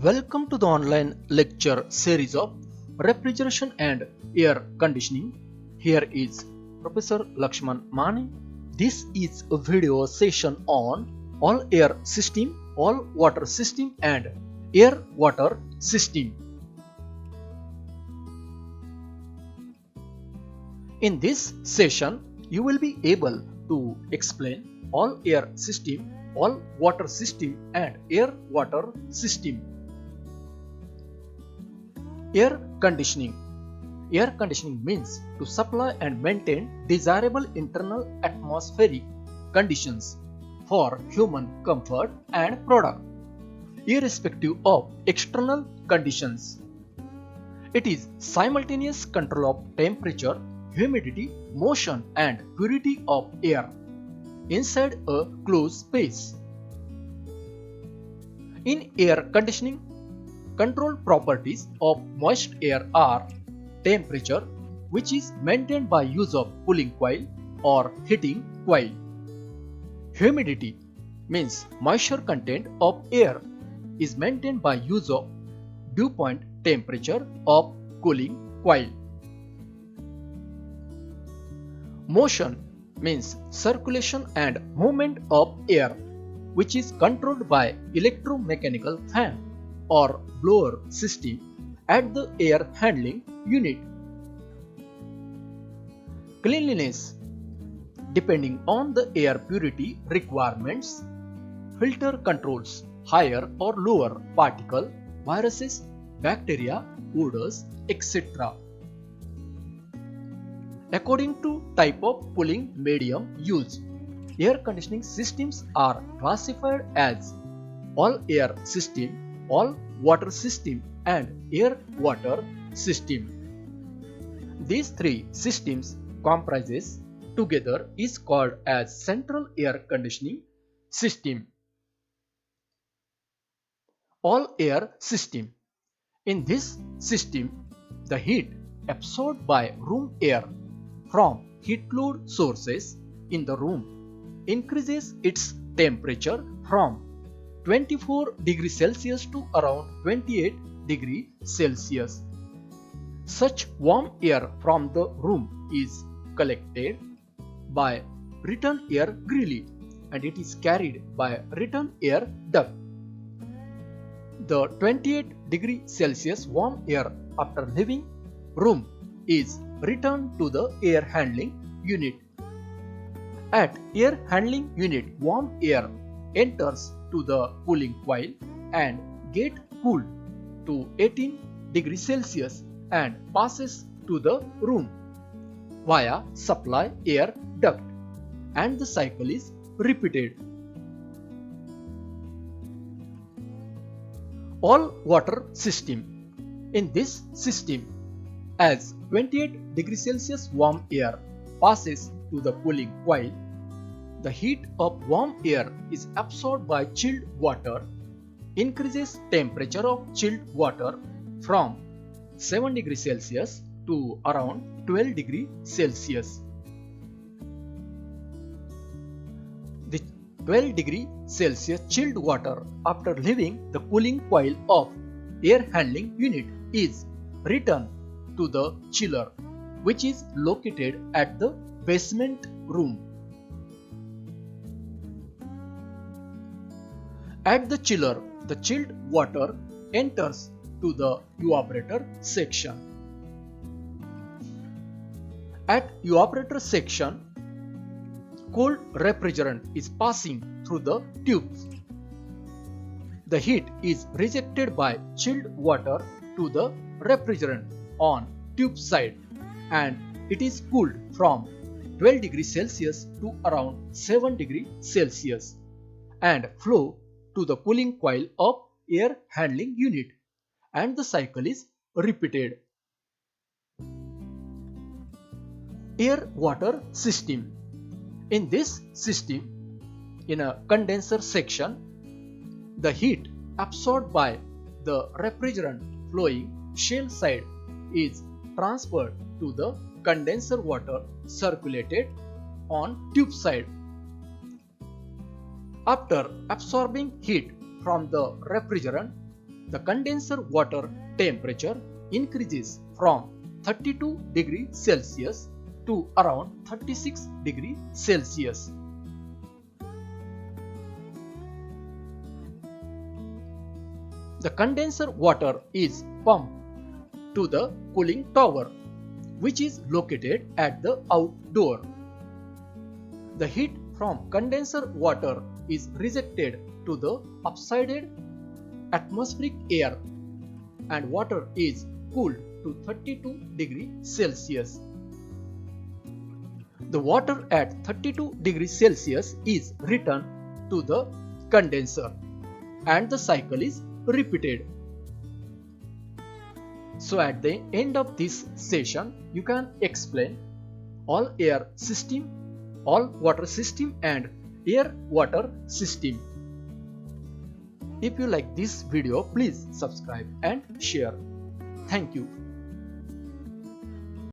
Welcome to the online lecture series of refrigeration and air conditioning. Here is Professor Lakshman Mani. This is a video session on all air system, all water system and air water system. In this session, you will be able to explain all air system, all water system and air water system. Air conditioning. Air conditioning means to supply and maintain desirable internal atmospheric conditions for human comfort and product, irrespective of external conditions. It is simultaneous control of temperature, humidity, motion and purity of air inside a closed space. In air conditioning, control properties of moist air are temperature, which is maintained by use of cooling coil or heating coil. Humidity means moisture content of air is maintained by use of dew point temperature of cooling coil. Motion means circulation and movement of air, which is controlled by electromechanical fan or blower system at the air handling unit. Cleanliness, depending on the air purity requirements, filter controls higher or lower particle, viruses, bacteria, odors, etc. According to type of cooling medium used, air conditioning systems are classified as all air system, all water system and air water system. These three systems comprises together is called as central air conditioning system. All air system. In this system, the heat absorbed by room air from heat load sources in the room increases its temperature from 24 degrees Celsius to around 28 degrees Celsius. Such warm air from the room is collected by return air grille and it is carried by return air duct. The 28 degrees Celsius warm air after leaving room is returned to the air handling unit. At air handling unit, warm air enters to the cooling coil and get cooled to 18 degrees Celsius and passes to the room via supply air duct, and the cycle is repeated. All water system. In this system, as 28 degrees Celsius warm air passes to the cooling coil, the heat of warm air is absorbed by chilled water, increases temperature of chilled water from 7 degrees Celsius to around 12 degrees Celsius. The 12 degrees Celsius chilled water after leaving the cooling coil of air handling unit is returned to the chiller, which is located at the basement room. At the chiller, the chilled water enters to the evaporator section. At evaporator section, cold refrigerant is passing through the tubes. The heat is rejected by chilled water to the refrigerant on tube side and it is cooled from 12 degrees Celsius to around 7 degrees Celsius and flow to the cooling coil of air handling unit, and the cycle is repeated. Air water system. In this system, in a condenser section, the heat absorbed by the refrigerant flowing shell side is transferred to the condenser water circulated on tube side. After absorbing heat from the refrigerant, The condenser water temperature increases from 32 degrees Celsius to around 36 degrees Celsius. The condenser water is pumped to the cooling tower, which is located at the outdoor. The heat from condenser water is rejected to the upsided atmospheric air, and water is cooled to 32 degrees Celsius. The water at 32 degrees Celsius is returned to the condenser, and the cycle is repeated. So at the end of this session, you can explain all air system, all water system and air water system. If you like this video, please subscribe and share. Thank you.